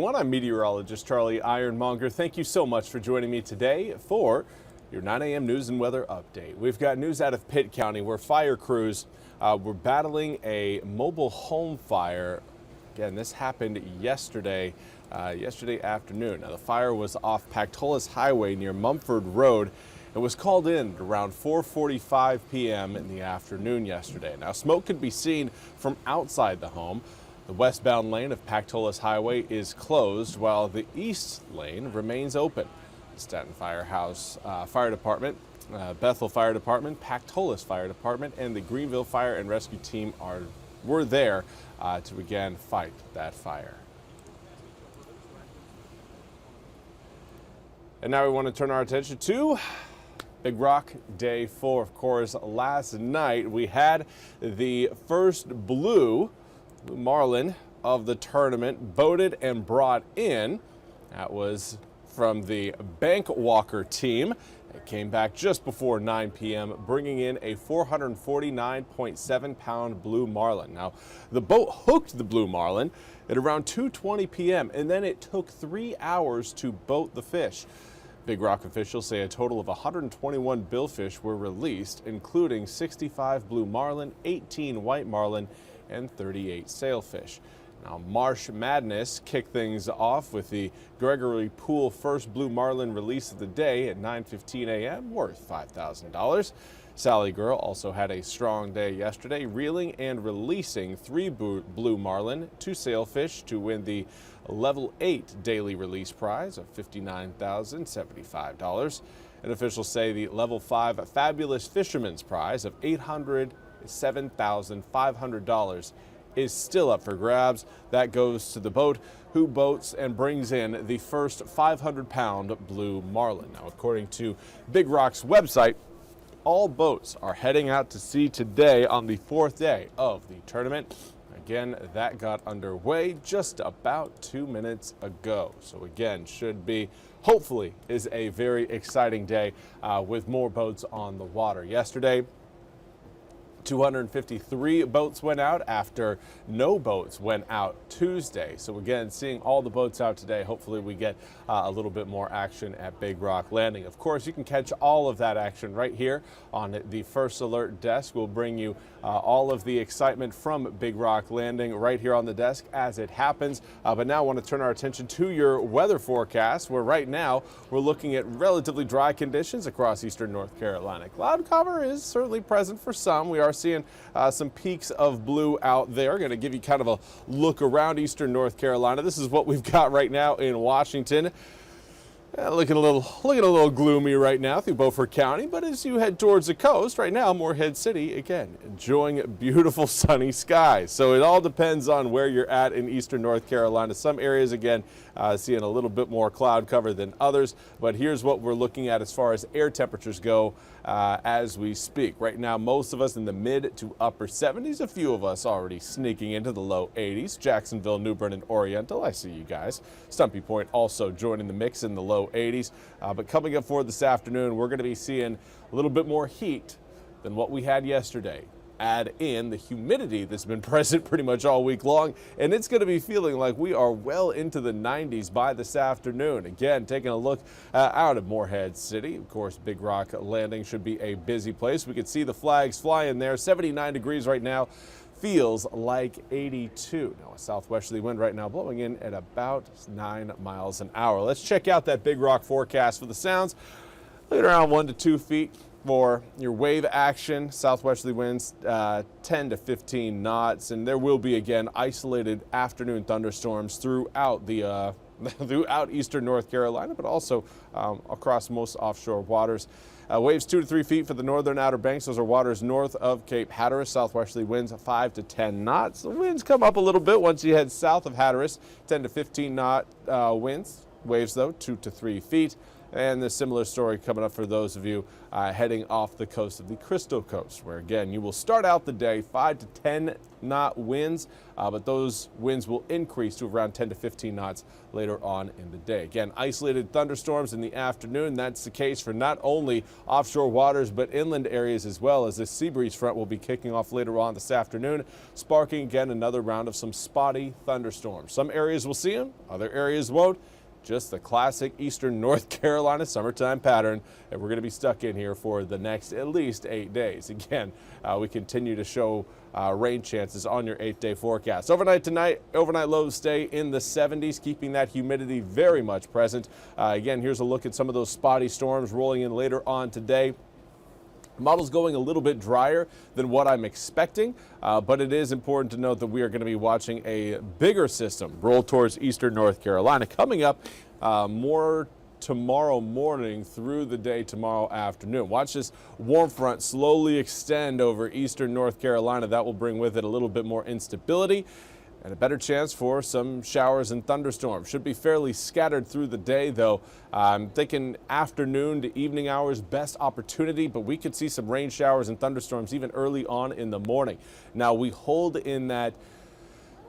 I'm meteorologist Charlie Ironmonger. Thank you so much for joining me today for your 9 a.m. news and weather update. We've got news out of Pitt County where fire crews were battling a mobile home fire. Again, this happened yesterday afternoon. Now, the fire was off Pactolus Highway near Mumford Road. It was called in around 4:45 p.m. in the afternoon yesterday. Now, smoke could be seen from outside the home. The westbound lane of Pactolus Highway is closed while the east lane remains open. The Staten Firehouse Fire Department, Bethel Fire Department, Pactolus Fire Department, and the Greenville Fire and Rescue Team were there to again fight that fire. And now we want to turn our attention to Big Rock Day 4. Of course, last night we had the first blue marlin of the tournament boated and brought in. That was from the Bank Walker team. It came back just before 9 p.m., bringing in a 449.7-pound blue marlin. Now, the boat hooked the blue marlin at around 2:20 p.m., and then it took 3 hours to boat the fish. Big Rock officials say a total of 121 billfish were released, including 65 blue marlin, 18 white marlin, and 38 sailfish. Now, Marsh Madness kicked things off with the Gregory Pool first blue marlin release of the day at 9:15 a.m., worth $5,000. Sally Girl also had a strong day yesterday, reeling and releasing 3 blue marlin, 2 sailfish to win the Level 8 daily release prize of $59,075. And officials say the Level 5 Fabulous Fisherman's prize of $807,500 is still up for grabs. That goes to the boat who boats and brings in the first 500-pound blue marlin. Now, according to Big Rock's website, all boats are heading out to sea today on the 4th day of the tournament. Again, that got underway just about 2 minutes ago. So again, should be, hopefully, is a very exciting day with more boats on the water. Yesterday, 253 boats went out after no boats went out Tuesday. So again, seeing all the boats out today, hopefully we get a little bit more action at Big Rock Landing. Of course, you can catch all of that action right here on the First Alert desk. We'll bring you all of the excitement from Big Rock Landing right here on the desk as it happens. But now I want to turn our attention to your weather forecast, where right now we're looking at relatively dry conditions across eastern North Carolina. Cloud cover is certainly present for some. We are seeing some peaks of blue out there. Going to give you kind of a look around eastern North Carolina. This is what we've got right now in Washington. Looking a little gloomy right now through Beaufort County, but as you head towards the coast right now, Morehead City, again, enjoying beautiful sunny skies. So it all depends on where you're at in eastern North Carolina. Some areas, again, seeing a little bit more cloud cover than others, but here's what we're looking at as far as air temperatures go as we speak. Right now, most of us in the mid to upper 70s, a few of us already sneaking into the low 80s. Jacksonville, New Bern, and Oriental, I see you guys. Stumpy Point also joining the mix in the low 80s. But coming up for this afternoon, we're going to be seeing a little bit more heat than what we had yesterday. Add in the humidity that's been present pretty much all week long, and it's going to be feeling like we are well into the 90s by this afternoon. Again, taking a look out of Morehead City. Of course, Big Rock Landing should be a busy place. We can see the flags flying there. 79 degrees right now. Feels like 82. Now, a southwesterly wind right now blowing in at about 9 miles an hour. Let's check out that Big Rock forecast for the sounds. Look at around 1 to 2 feet for your wave action. Southwesterly winds 10 to 15 knots, and there will be again isolated afternoon thunderstorms throughout the throughout eastern North Carolina, but also across most offshore waters. Waves 2 to 3 feet for the northern Outer Banks. Those are waters north of Cape Hatteras. Southwesterly winds 5 to 10 knots. The winds come up a little bit once you head south of Hatteras. 10 to 15 knot winds. Waves, though, 2 to 3 feet. And the similar story coming up for those of you heading off the coast of the Crystal Coast, where again you will start out the day 5 to 10 knot winds, but those winds will increase to around 10 to 15 knots later on in the day. Again, isolated thunderstorms in the afternoon. That's the case for not only offshore waters but inland areas as well, as this sea breeze front will be kicking off later on this afternoon, sparking again another round of some spotty thunderstorms. Some areas will see them, other areas won't. Just the classic eastern North Carolina summertime pattern, and we're going to be stuck in here for the next at least 8 days. Again, we continue to show rain chances on your 8-day forecast. Overnight tonight, overnight lows stay in the 70s, keeping that humidity very much present. Again, here's a look at some of those spotty storms rolling in later on today. Model's going a little bit drier than what I'm expecting, but it is important to note that we are going to be watching a bigger system roll towards eastern North Carolina coming up more tomorrow morning through the day tomorrow afternoon. Watch this warm front slowly extend over eastern North Carolina. That will bring with it a little bit more instability and a better chance for some showers and thunderstorms. Should be fairly scattered through the day, though. I'm thinking afternoon to evening hours, best opportunity, but we could see some rain showers and thunderstorms even early on in the morning. Now, we hold in that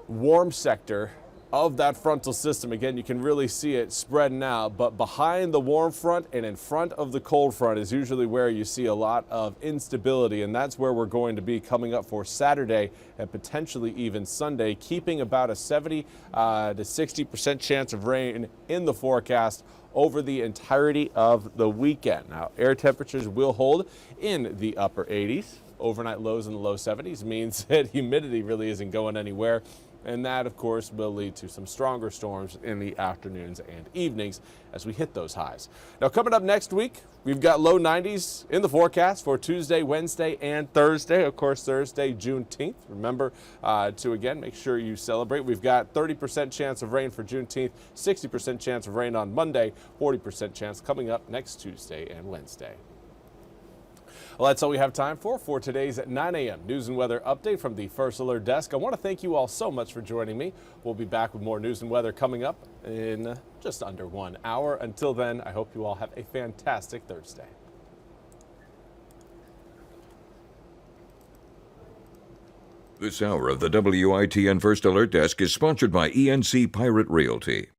warm sector of that frontal system. Again, you can really see it spreading out, but behind the warm front and in front of the cold front is usually where you see a lot of instability, and that's where we're going to be coming up for Saturday and potentially even Sunday, keeping about a 70 to 60% chance of rain in the forecast over the entirety of the weekend. Now, air temperatures will hold in the upper 80s. Overnight lows in the low 70s means that humidity really isn't going anywhere. And that, of course, will lead to some stronger storms in the afternoons and evenings as we hit those highs. Now, coming up next week, we've got low 90s in the forecast for Tuesday, Wednesday, and Thursday. Of course, Thursday, Juneteenth. Remember to, again, make sure you celebrate. We've got 30% chance of rain for Juneteenth, 60% chance of rain on Monday, 40% chance coming up next Tuesday and Wednesday. Well, that's all we have time for today's 9 a.m. news and weather update from the First Alert Desk. I want to thank you all so much for joining me. We'll be back with more news and weather coming up in just under 1 hour. Until then, I hope you all have a fantastic Thursday. This hour of the WITN First Alert Desk is sponsored by ENC Pirate Realty.